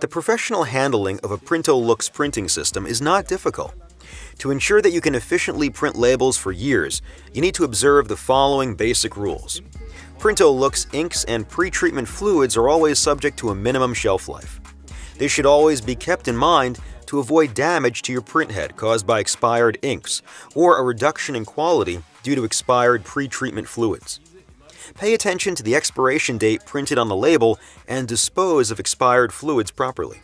The professional handling of a PrintoLUX printing system is not difficult. To ensure that you can efficiently print labels for years, you need to observe the following basic rules. PrintoLUX inks and pretreatment fluids are always subject to a minimum shelf life. This should always be kept in mind to avoid damage to your printhead caused by expired inks or a reduction in quality due to expired pretreatment fluids. Pay attention to the expiration date printed on the label and dispose of expired fluids properly.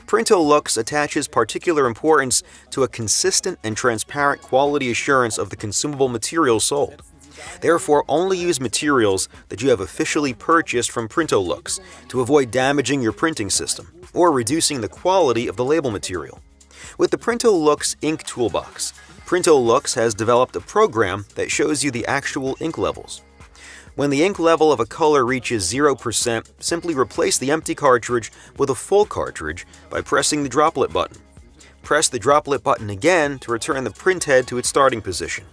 PrintoLUX attaches particular importance to a consistent and transparent quality assurance of the consumable materials sold. Therefore, only use materials that you have officially purchased from PrintoLUX to avoid damaging your printing system or reducing the quality of the label material. With the PrintoLUX Ink Toolbox, PrintoLUX has developed a program that shows you the actual ink levels. When the ink level of a color reaches 0%, simply replace the empty cartridge with a full cartridge by pressing the droplet button. Press the droplet button again to return the printhead to its starting position.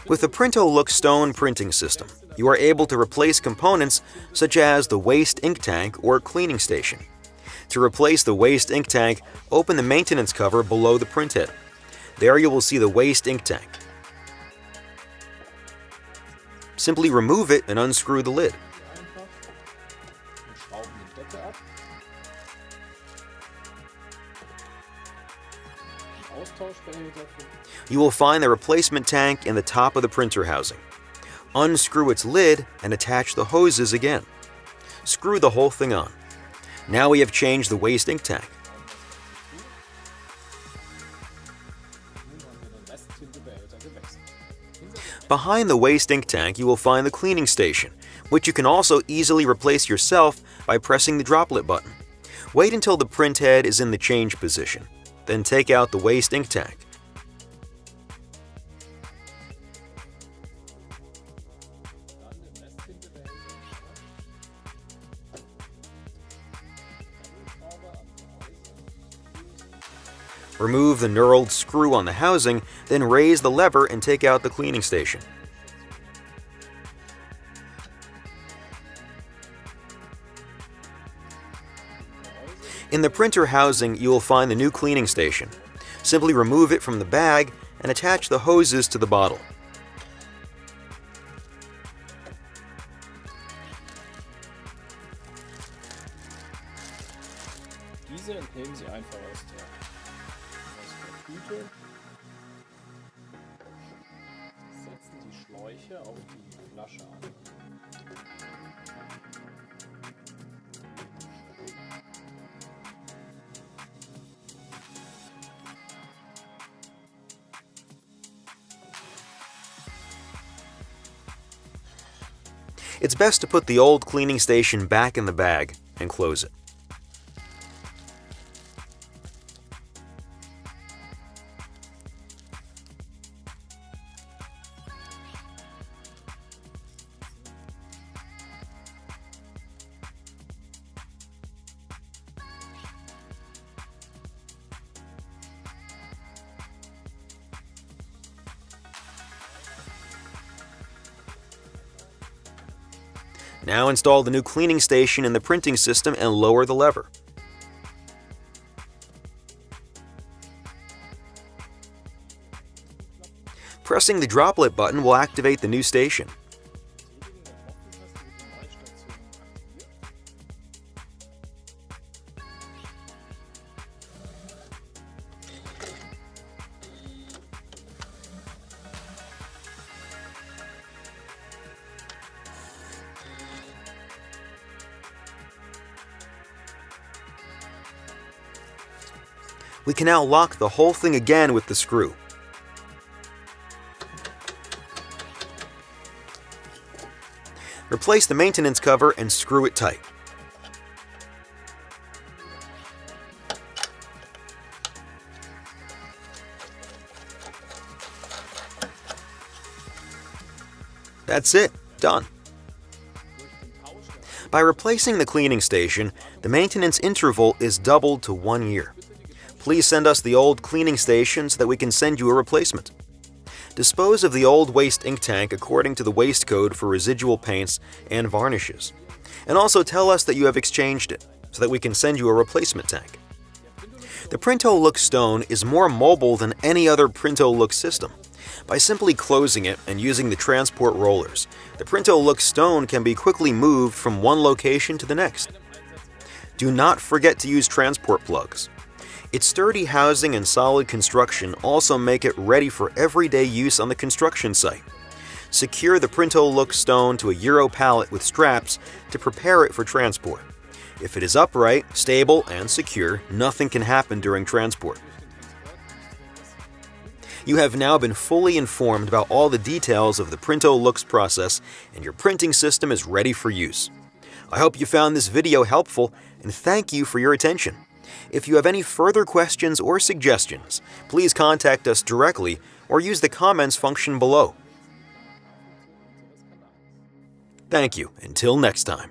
With the PrintoLUX Stone printing system, you are able to replace components such as the waste ink tank or cleaning station. To replace the waste ink tank, open the maintenance cover below the printhead. There you will see the waste ink tank. Simply remove it and unscrew the lid. You will find the replacement tank in the top of the printer housing. Unscrew its lid and attach the hoses again. Screw the whole thing on. Now we have changed the waste ink tank. Behind the waste ink tank, you will find the cleaning station, which you can also easily replace yourself by pressing the droplet button. Wait until the printhead is in the change position. Then take out the waste ink tank. Remove the knurled screw on the housing, then raise the lever and take out the cleaning station. In the printer housing, you will find the new cleaning station. Simply remove it from the bag and attach the hoses to the bottle. Diese entnehmen Sie einfach aus der Tüte, setzen die Schläuche auf die Flasche an. It's best to put the old cleaning station back in the bag and close it. Now install the new cleaning station in the printing system and lower the lever. Pressing the droplet button will activate the new station. We can now lock the whole thing again with the screw. Replace the maintenance cover and screw it tight. That's it, done. By replacing the cleaning station, the maintenance interval is doubled to 1 year. Please send us the old cleaning station so that we can send you a replacement. Dispose of the old waste ink tank according to the waste code for residual paints and varnishes. And also tell us that you have exchanged it, so that we can send you a replacement tank. The PrintoLUX stone is more mobile than any other PrintoLUX system. By simply closing it and using the transport rollers, the PrintoLUX stone can be quickly moved from one location to the next. Do not forget to use transport plugs. Its sturdy housing and solid construction also make it ready for everyday use on the construction site. Secure the PrintoLUX stone to a Euro pallet with straps to prepare it for transport. If it is upright, stable, and secure, nothing can happen during transport. You have now been fully informed about all the details of the PrintoLUX process, and your printing system is ready for use. I hope you found this video helpful, and thank you for your attention. If you have any further questions or suggestions, please contact us directly or use the comments function below. Thank you. Until next time.